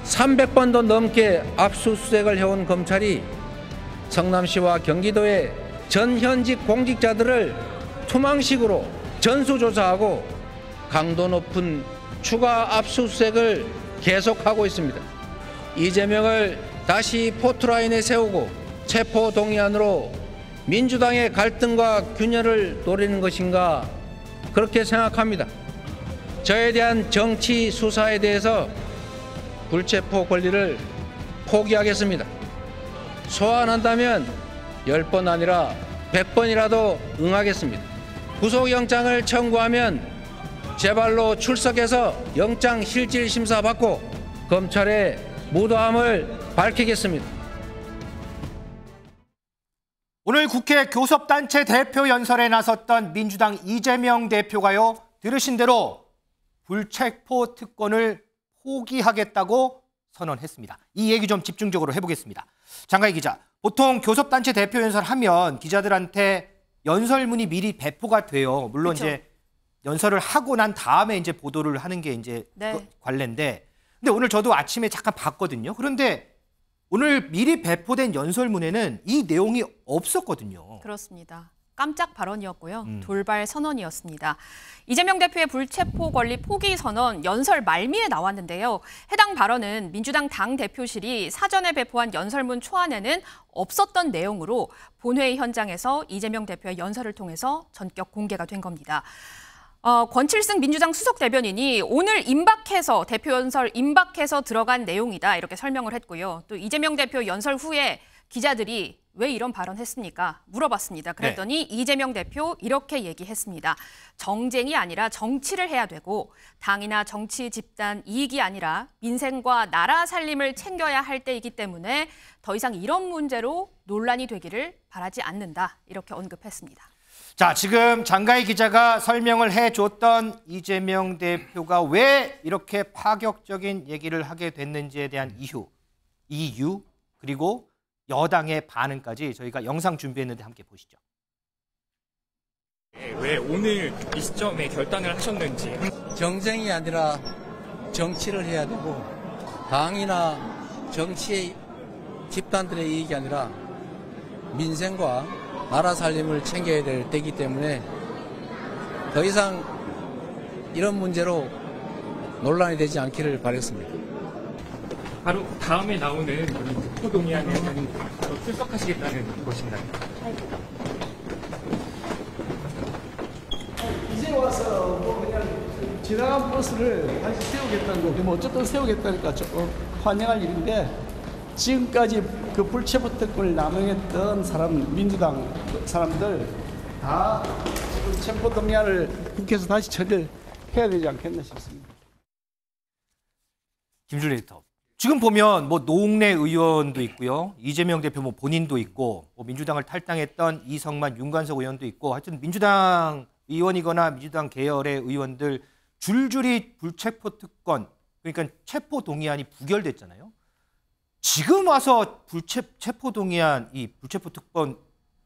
300번도 넘게 압수수색을 해온 검찰이 성남시와 경기도의 전현직 공직자들을 투망식으로 전수조사하고 강도 높은 추가 압수수색을 계속하고 있습니다. 이재명을 다시 포트라인에 세우고 체포동의안으로 민주당의 갈등과 균열을 노리는 것인가 그렇게 생각합니다. 저에 대한 정치 수사에 대해서 불체포 권리를 포기하겠습니다. 소환한다면 10번 아니라 100번이라도 응하겠습니다. 구속영장을 청구하면 제 발로 출석해서 영장실질심사 받고 검찰의 무도함을 밝히겠습니다. 오늘 국회 교섭단체 대표 연설에 나섰던 민주당 이재명 대표가요, 들으신 대로 불체포 특권을 포기하겠다고 선언했습니다. 이 얘기 좀 집중적으로 해보겠습니다. 장가희 기자, 보통 교섭단체 대표 연설하면 기자들한테 연설문이 미리 배포가 돼요. 물론 그쵸. 이제 연설을 하고 난 다음에 이제 보도를 하는 게 이제 네. 관례인데, 근데 오늘 저도 아침에 잠깐 봤거든요. 그런데 오늘 미리 배포된 연설문에는 이 내용이 없었거든요. 그렇습니다. 깜짝 발언이었고요. 돌발 선언이었습니다. 이재명 대표의 불체포 권리 포기 선언 연설 말미에 나왔는데요. 해당 발언은 민주당 당대표실이 사전에 배포한 연설문 초안에는 없었던 내용으로 본회의 현장에서 이재명 대표의 연설을 통해서 전격 공개가 된 겁니다. 권칠승 민주당 수석 대변인이 오늘 임박해서 대표 연설 임박해서 들어간 내용이다 이렇게 설명을 했고요. 또 이재명 대표 연설 후에 기자들이 왜 이런 발언했습니까? 물어봤습니다. 그랬더니 네. 이재명 대표 이렇게 얘기했습니다. 정쟁이 아니라 정치를 해야 되고 당이나 정치 집단 이익이 아니라 민생과 나라 살림을 챙겨야 할 때이기 때문에 더 이상 이런 문제로 논란이 되기를 바라지 않는다 이렇게 언급했습니다. 자, 지금 장가희 기자가 설명을 해줬던 이재명 대표가 왜 이렇게 파격적인 얘기를 하게 됐는지에 대한 이유 그리고 여당의 반응까지 저희가 영상 준비했는데 함께 보시죠. 왜 오늘 이 시점에 결단을 하셨는지. 정쟁이 아니라 정치를 해야 되고 당이나 정치 집단들의 이익이 아니라 민생과 나라 살림을 챙겨야 될 때이기 때문에 더 이상 이런 문제로 논란이 되지 않기를 바라겠습니다. 바로 다음에 나오는 체포동의안에는 출석하시겠다는 것인가요? 이제 와서 뭐 그냥 지나간 버스를 다시 세우겠다는 거, 뭐 어쨌든 세우겠다니까 환영할 일인데 지금까지 그 불체포 특권을 남용했던 사람, 민주당 사람들 다 지금 체포동의안을 국회에서 다시 처리를 해야 되지 않겠나 싶습니다. 김준일 에디터. 지금 보면 뭐 노웅래 의원도 있고요. 이재명 대표 뭐 본인도 있고 뭐 민주당을 탈당했던 이성만, 윤관석 의원도 있고 하여튼 민주당 의원이거나 민주당 계열의 의원들 줄줄이 불체포 특권 그러니까 체포 동의안이 부결됐잖아요. 지금 와서 체포 동의안 이 불체포 특권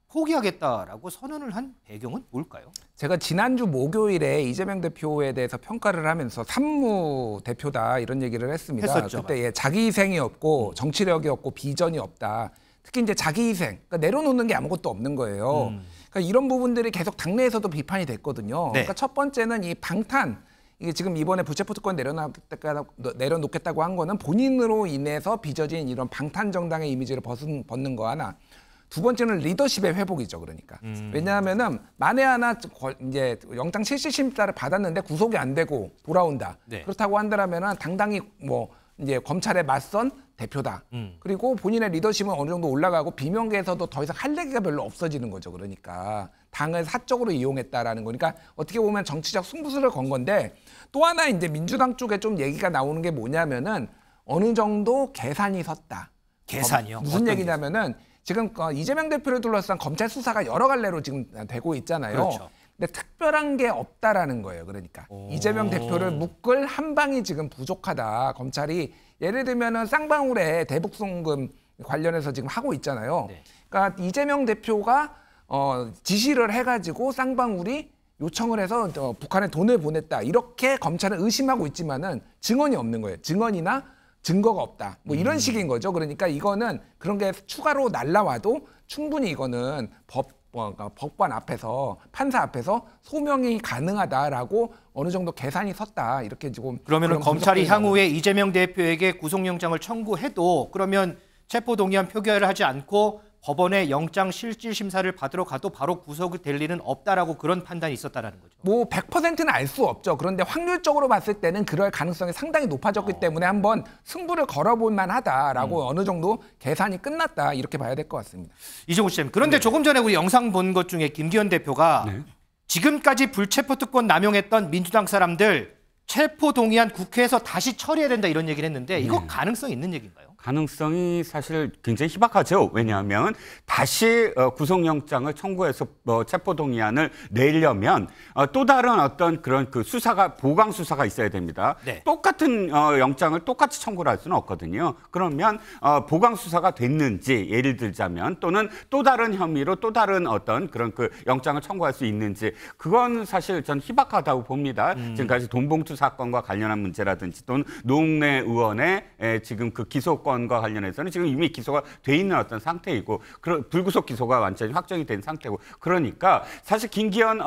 포기하겠다라고 선언을 한 배경은 뭘까요? 제가 지난주 목요일에 이재명 대표에 대해서 평가를 하면서 산무 대표다 이런 얘기를 했습니다. 했었죠, 그때 자기 희생이 없고 정치력이 없고 비전이 없다. 특히 이제 자기 희생, 그러니까 내려놓는 게 아무것도 없는 거예요. 그러니까 이런 부분들이 계속 당내에서도 비판이 됐거든요. 네. 그러니까 첫 번째는 이 방탄. 이게 지금 이번에 불체포 특권 내려놓겠다고 한 거는 본인으로 인해서 빚어진 이런 방탄 정당의 이미지를 벗는 거 하나. 두 번째는 리더십의 회복이죠, 그러니까. 왜냐하면은 만에 하나 이제 영장 실질심사를 받았는데 구속이 안 되고 돌아온다. 네. 그렇다고 한다면은 당당히 뭐 이제 검찰에 맞선 대표다. 그리고 본인의 리더십은 어느 정도 올라가고 비명계에서도 더 이상 할 얘기가 별로 없어지는 거죠, 그러니까. 당을 사적으로 이용했다라는 거니까 어떻게 보면 정치적 승부수를 건 건데 또 하나 이제 민주당 쪽에 좀 얘기가 나오는 게 뭐냐면은 어느 정도 계산이 섰다. 계산이요? 무슨 얘기냐면은 지금 이재명 대표를 둘러싼 검찰 수사가 여러 갈래로 지금 되고 있잖아요. 그렇죠. 근데 특별한 게 없다라는 거예요. 그러니까 이재명 대표를 묶을 한 방이 지금 부족하다. 검찰이 예를 들면은 쌍방울에 대북송금 관련해서 지금 하고 있잖아요. 네. 그러니까 이재명 대표가 지시를 해가지고 쌍방울이 요청을 해서 북한에 돈을 보냈다. 이렇게 검찰은 의심하고 있지만은 증언이 없는 거예요. 증언이나 증거가 없다. 뭐 이런 식인 거죠. 그러니까 이거는 그런 게 추가로 날라와도 충분히 이거는 법관 앞에서 판사 앞에서 소명이 가능하다라고 어느 정도 계산이 섰다. 이렇게 지금 그러면 검찰이 향후에 이재명 대표에게 구속영장을 청구해도 그러면 체포동의안 표결을 하지 않고 법원에 영장실질심사를 받으러 가도 바로 구속이 될 일은 없다라고 그런 판단이 있었다라는 거죠. 뭐 100%는 알 수 없죠. 그런데 확률적으로 봤을 때는 그럴 가능성이 상당히 높아졌기 때문에 한번 승부를 걸어볼 만하다라고 어느 정도 계산이 끝났다 이렇게 봐야 될 것 같습니다. 이종우 씨, 그런데 조금 전에 우리 영상 본 것 중에 김기현 대표가 지금까지 불체포특권 남용했던 민주당 사람들 체포동의안 국회에서 다시 처리해야 된다 이런 얘기를 했는데 이거 가능성이 있는 얘기인가요? 가능성이 사실 굉장히 희박하죠. 왜냐하면 다시 구속영장을 청구해서 체포동의안을 내려면 또 다른 어떤 그런 그 수사가 보강 수사가 있어야 됩니다. 네. 똑같은 영장을 똑같이 청구를 할 수는 없거든요. 그러면 보강 수사가 됐는지 예를 들자면 또는 또 다른 혐의로 또 다른 어떤 그런 그 영장을 청구할 수 있는지 그건 사실 전 희박하다고 봅니다. 지금까지 돈봉투 사건과 관련한 문제라든지 또는 노웅래 의원의 지금 그 기소권 과 관련해서는 지금 이미 기소가 돼 있는 어떤 상태이고 불구속 기소가 완전히 확정이 된 상태고 그러니까 사실 김기현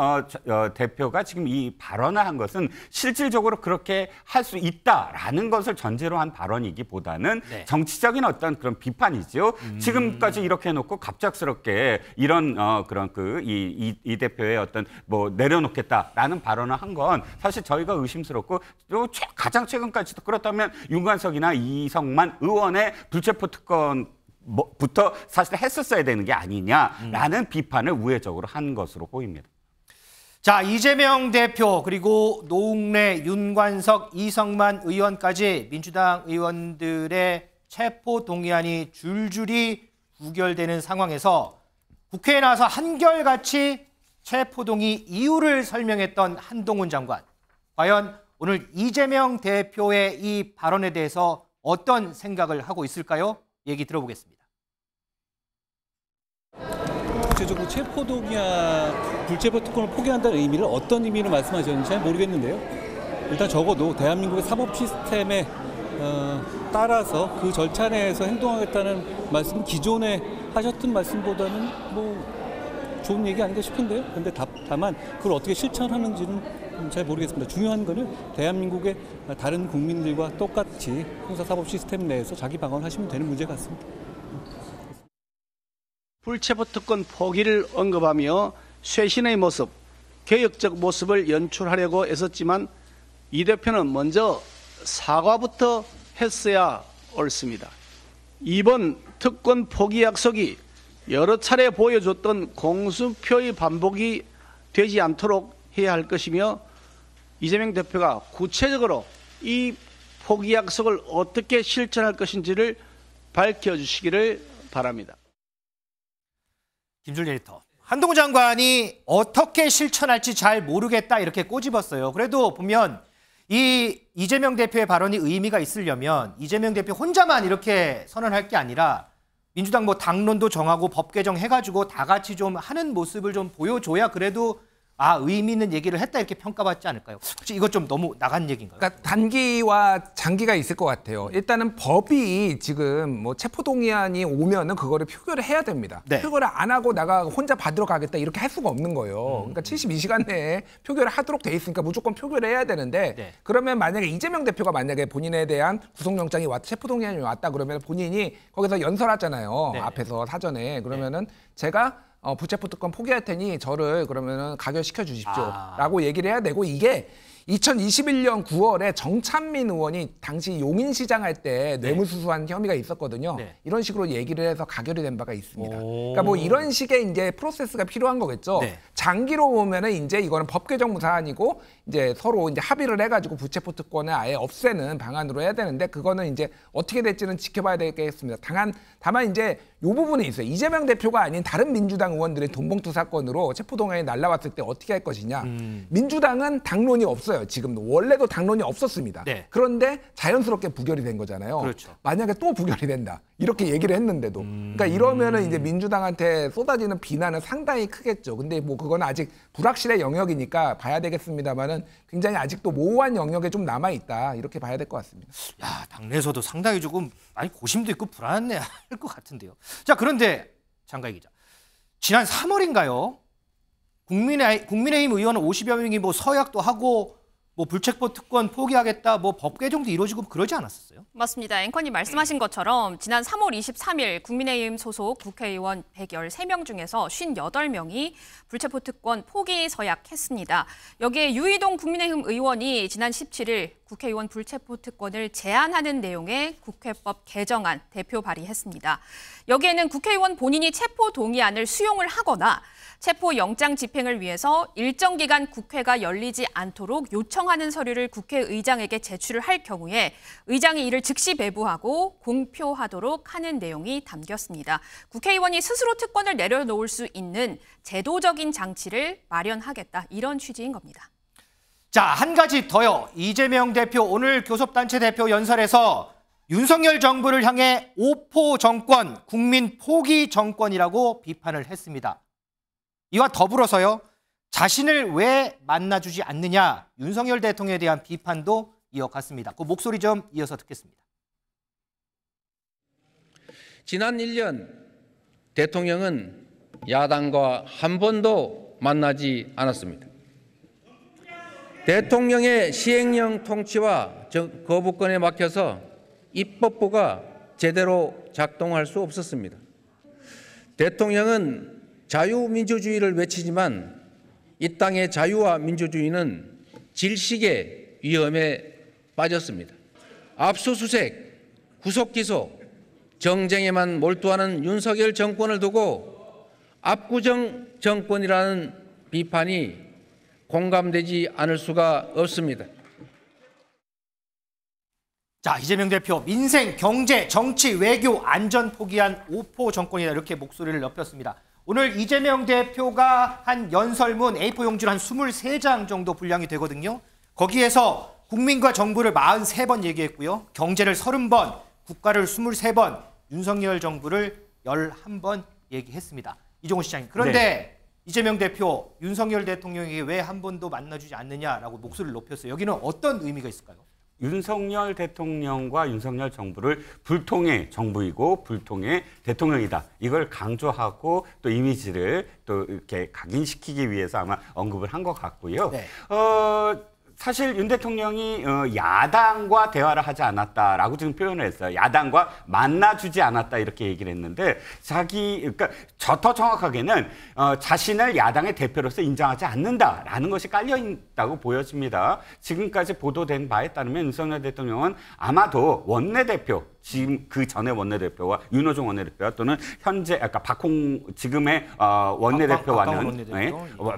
대표가 지금 이 발언을 한 것은 실질적으로 그렇게 할 수 있다라는 것을 전제로 한 발언이기보다는 정치적인 어떤 그런 비판이죠. 지금까지 이렇게 해놓고 갑작스럽게 이런 그런 그 이 대표의 어떤 뭐 내려놓겠다라는 발언을 한 건 사실 저희가 의심스럽고 또 가장 최근까지도 그렇다면 윤관석이나 이성만 의원의 불체포 특권부터 사실 했었어야 되는 게 아니냐라는 비판을 우회적으로 한 것으로 보입니다. 자, 이재명 대표 그리고 노웅래, 윤관석, 이성만 의원까지 민주당 의원들의 체포동의안이 줄줄이 부결되는 상황에서 국회에 나와서 한결같이 체포동의 이유를 설명했던 한동훈 장관. 과연 오늘 이재명 대표의 이 발언에 대해서 어떤 생각을 하고 있을까요? 얘기 들어보겠습니다. 구체적으로 체포동의안, 불체포 특권을 포기한다는 의미를 어떤 의미로 말씀하셨는지 잘 모르겠는데요. 일단 적어도 대한민국의 사법 시스템에 따라서 그 절차 내에서 행동하겠다는 말씀, 기존에 하셨던 말씀보다는 뭐 좋은 얘기 아닌가 싶은데요. 그런데 다만 그걸 어떻게 실천하는지는 잘 모르겠습니다. 중요한 거는 대한민국의 다른 국민들과 똑같이 형사사법 시스템 내에서 자기 방어를 하시면 되는 문제 같습니다. 불체포특권 포기를 언급하며 쇄신의 모습, 개혁적 모습을 연출하려고 애썼지만 이 대표는 먼저 사과부터 했어야 옳습니다. 이번 특권 포기 약속이 여러 차례 보여줬던 공수표의 반복이 되지 않도록 해야 할 것이며 이재명 대표가 구체적으로 이 포기 약속을 어떻게 실천할 것인지를 밝혀주시기를 바랍니다. 김준일 에디터. 한동훈 장관이 어떻게 실천할지 잘 모르겠다 이렇게 꼬집었어요. 그래도 보면 이 이재명 대표의 발언이 의미가 있으려면 이재명 대표 혼자만 이렇게 선언할 게 아니라 민주당 뭐 당론도 정하고 법 개정해가지고 다 같이 좀 하는 모습을 좀 보여줘야 그래도 의미 있는 얘기를 했다 이렇게 평가받지 않을까요? 혹시 이것 좀 너무 나간 얘기인가요? 그러니까 단기와 장기가 있을 것 같아요. 일단은 법이 지금 뭐 체포동의안이 오면은 그거를 표결을 해야 됩니다. 네. 표결을 안 하고 나가 혼자 받으러 가겠다 이렇게 할 수가 없는 거예요. 그러니까 72시간 내에 표결을 하도록 돼 있으니까 무조건 표결을 해야 되는데 그러면 만약에 이재명 대표가 만약에 본인에 대한 구속영장이 왔다, 체포동의안이 왔다 그러면 본인이 거기서 연설하잖아요. 앞에서 사전에. 그러면은 제가 불체포 특권 포기할 테니 저를 그러면은 가결시켜 주십시오라고 얘기를 해야 되고 이게 2021년 9월에 정찬민 의원이 당시 용인시장 할 때 뇌물수수한 혐의가 있었거든요. 이런 식으로 얘기를 해서 가결이 된 바가 있습니다. 그러니까 뭐 이런 식의 이제 프로세스가 필요한 거겠죠. 장기로 보면은 이제 이거는 법 개정 사안이고 이제 서로 이제 합의를 해가지고 불체포 특권을 아예 없애는 방안으로 해야 되는데 그거는 이제 어떻게 될지는 지켜봐야 되겠습니다. 다만 이제 이 부분이 있어요. 이재명 대표가 아닌 다른 민주당 의원들의 돈봉투 사건으로 체포동의안이 날라왔을 때 어떻게 할 것이냐. 민주당은 당론이 없어요. 지금 원래도 당론이 없었습니다. 그런데 자연스럽게 부결이 된 거잖아요. 그렇죠. 만약에 또 부결이 된다. 이렇게 얘기를 했는데도. 그러니까 이러면은 이제 민주당한테 쏟아지는 비난은 상당히 크겠죠. 근데 뭐 그건 아직 불확실의 영역이니까 봐야 되겠습니다만은 보면은 굉장히 아직도 모호한 영역에 좀 남아 있다 이렇게 봐야 될 것 같습니다. 야, 당내에서도 상당히 조금 많이 고심도 있고 불안해할 것 같은데요. 자, 그런데 장가희 기자, 지난 3월인가요? 국민의힘 의원 50여 명이 뭐 서약도 하고 뭐 불체포 특권 포기하겠다, 뭐 법 개정도 이루어지고 그러지 않았었어요? 맞습니다. 앵커님 말씀하신 것처럼 지난 3월 23일 국민의힘 소속 국회의원 113명 중에서 58명이 불체포 특권 포기 서약했습니다. 여기에 유이동 국민의힘 의원이 지난 17일 국회의원 불체포 특권을 제한하는 내용의 국회법 개정안 대표 발의했습니다. 여기에는 국회의원 본인이 체포 동의안을 수용을 하거나 체포 영장 집행을 위해서 일정 기간 국회가 열리지 않도록 요청하는 서류를 국회의장에게 제출을 할 경우에 의장이 이를 즉시 배부하고 공표하도록 하는 내용이 담겼습니다. 국회의원이 스스로 특권을 내려놓을 수 있는 제도적인 장치를 마련하겠다, 이런 취지인 겁니다. 자, 한 가지 더요. 이재명 대표 오늘 교섭단체 대표 연설에서 윤석열 정부를 향해 오포 정권, 국민 포기 정권이라고 비판을 했습니다. 이와 더불어서요, 자신을 왜 만나주지 않느냐, 윤석열 대통령에 대한 비판도 이어갔습니다. 그 목소리 좀 이어서 듣겠습니다. 지난 1년 대통령은 야당과 한 번도 만나지 않았습니다. 대통령의 시행령 통치와 거부권에 막혀서 입법부가 제대로 작동할 수 없었습니다. 대통령은 자유민주주의를 외치지만 이 땅의 자유와 민주주의는 질식의 위험에 빠졌습니다. 압수수색, 구속기소, 정쟁에만 몰두하는 윤석열 정권을 두고 압구정 정권이라는 비판이 공감되지 않을 수가 없습니다. 자, 이재명 대표, 민생, 경제, 정치, 외교, 안전 포기한 오포 정권이다, 이렇게 목소리를 높였습니다. 오늘 이재명 대표가 한 연설문 A4 용지로 한 23장 정도 분량이 되거든요. 거기에서 국민과 정부를 43번 얘기했고요. 경제를 30번, 국가를 23번, 윤석열 정부를 11번 얘기했습니다. 이종훈 시장님. 그런데 네. 이재명 대표, 윤석열 대통령에게 왜 한 번도 만나주지 않느냐라고 목소리를 높였어요. 여기는 어떤 의미가 있을까요? 윤석열 대통령과 윤석열 정부를 불통의 정부이고 불통의 대통령이다. 이걸 강조하고 또 이미지를 또 이렇게 각인시키기 위해서 아마 언급을 한 것 같고요. 네. 사실 윤 대통령이 야당과 대화를 하지 않았다라고 지금 표현을 했어요. 야당과 만나주지 않았다 이렇게 얘기를 했는데 그러니까 더 정확하게는 자신을 야당의 대표로서 인정하지 않는다라는 것이 깔려 있다고 보여집니다. 지금까지 보도된 바에 따르면 윤석열 대통령은 아마도 원내대표, 지금 그 전에 원내대표와 윤호중 원내대표와 또는 현재 아까 지금의 원내대표와는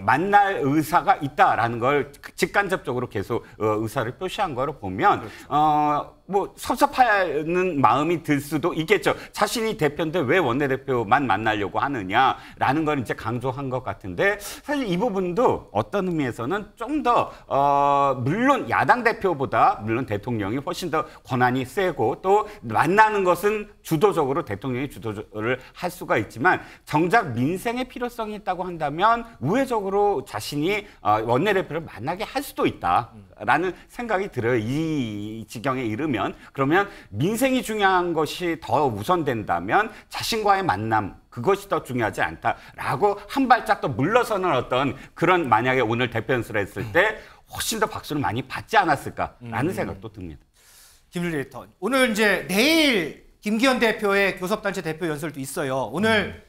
만날 의사가 있다라는 걸 직간접적으로 계속 의사를 표시한 거로 보면 뭐 섭섭하는 마음이 들 수도 있겠죠. 자신이 대표인데 왜 원내대표만 만나려고 하느냐라는 걸 이제 강조한 것 같은데 사실 이 부분도 어떤 의미에서는 좀 더 물론 야당 대표보다 물론 대통령이 훨씬 더 권한이 세고 또 만나는 것은 주도적으로 대통령이 주도를 할 수가 있지만 정작 민생의 필요성이 있다고 한다면 우회적으로 자신이 원내대표를 만나게 할 수도 있다라는 생각이 들어요. 이 지경에 이르면 그러면 민생이 중요한 것이 더 우선된다면 자신과의 만남 그것이 더 중요하지 않다라고 한 발짝 더 물러서는 어떤 그런 만약에 오늘 대표 연설을 했을 때 훨씬 더 박수를 많이 받지 않았을까라는 생각도 듭니다. 김준일 에디터, 오늘 이제 내일 김기현 대표의 교섭단체 대표 연설도 있어요. 오늘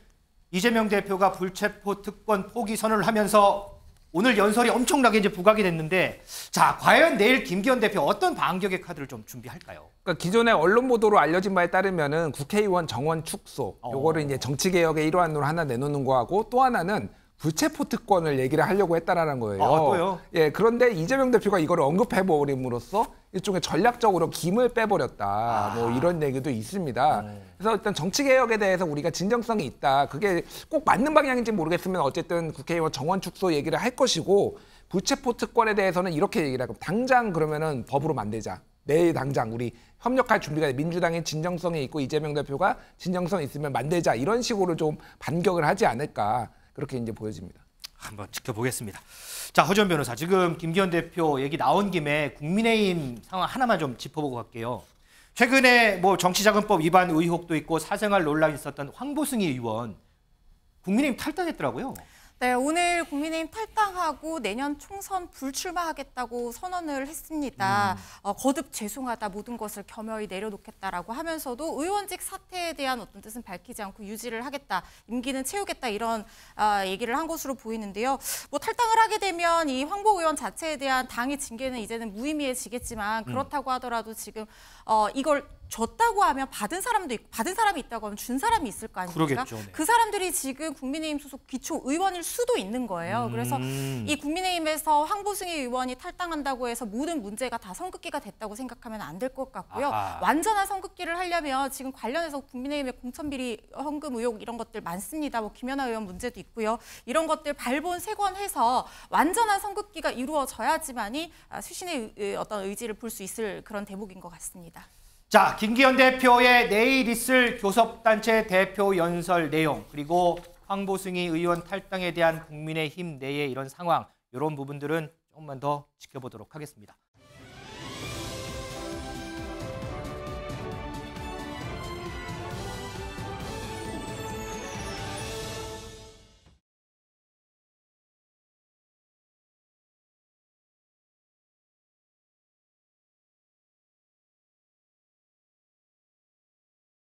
이재명 대표가 불체포 특권 포기 선언을 하면서 오늘 연설이 엄청나게 이제 부각이 됐는데, 자, 과연 내일 김기현 대표 어떤 반격의 카드를 좀 준비할까요? 그러니까 기존의 언론 보도로 알려진 바에 따르면은 국회의원 정원 축소, 요거를 이제 정치개혁의 일환으로 하나 내놓는 거하고 또 하나는 불체포 특권을 얘기를 하려고 했다라는 거예요. 또요? 예, 그런데 이재명 대표가 이걸 언급해버림으로써 일종의 전략적으로 김을 빼버렸다. 뭐 이런 얘기도 있습니다. 그래서 일단 정치개혁에 대해서 우리가 진정성이 있다. 그게 꼭 맞는 방향인지 모르겠으면 어쨌든 국회의원 정원 축소 얘기를 할 것이고 불체포 특권에 대해서는 이렇게 얘기를 하고 당장 그러면은 법으로 만들자. 내일 당장 우리 협력할 준비가 민주당의 진정성이 있고 이재명 대표가 진정성이 있으면 만들자. 이런 식으로 좀 반격을 하지 않을까. 그렇게 이제 보여집니다. 한번 지켜보겠습니다. 자, 허지원 변호사, 지금 김기현 대표 얘기 나온 김에 국민의힘 상황 하나만 좀 짚어보고 갈게요. 최근에 뭐 정치자금법 위반 의혹도 있고 사생활 논란이 있었던 황보승희 의원, 국민의힘 탈당했더라고요. 네, 오늘 국민의힘 탈당하고 내년 총선 불출마하겠다고 선언을 했습니다. 거듭 죄송하다, 모든 것을 겸허히 내려놓겠다라고 하면서도 의원직 사퇴에 대한 어떤 뜻은 밝히지 않고 유지를 하겠다, 임기는 채우겠다 이런 얘기를 한 것으로 보이는데요. 뭐 탈당을 하게 되면 이 황보 의원 자체에 대한 당의 징계는 이제는 무의미해지겠지만 그렇다고 하더라도 지금 이걸 줬다고 하면 받은 사람도 있고 받은 사람이 있다고 하면 준 사람이 있을 거 아닙니까? 그러겠죠, 네. 그 사람들이 지금 국민의힘 소속 기초 의원일 수도 있는 거예요. 그래서 이 국민의힘에서 황보승희 의원이 탈당한다고 해서 모든 문제가 다 선긋기가 됐다고 생각하면 안 될 것 같고요. 완전한 선긋기를 하려면 지금 관련해서 국민의힘의 공천비리 헌금 의혹 이런 것들 많습니다. 뭐 김연아 의원 문제도 있고요. 이런 것들 발본색원해서 완전한 선긋기가 이루어져야지만이 수신의 어떤 의지를 볼 수 있을 그런 대목인 것 같습니다. 자, 김기현 대표의 내일 있을 교섭단체 대표 연설 내용, 그리고 황보승희 의원 탈당에 대한 국민의힘 내의 이런 상황, 이런 부분들은 조금만 더 지켜보도록 하겠습니다.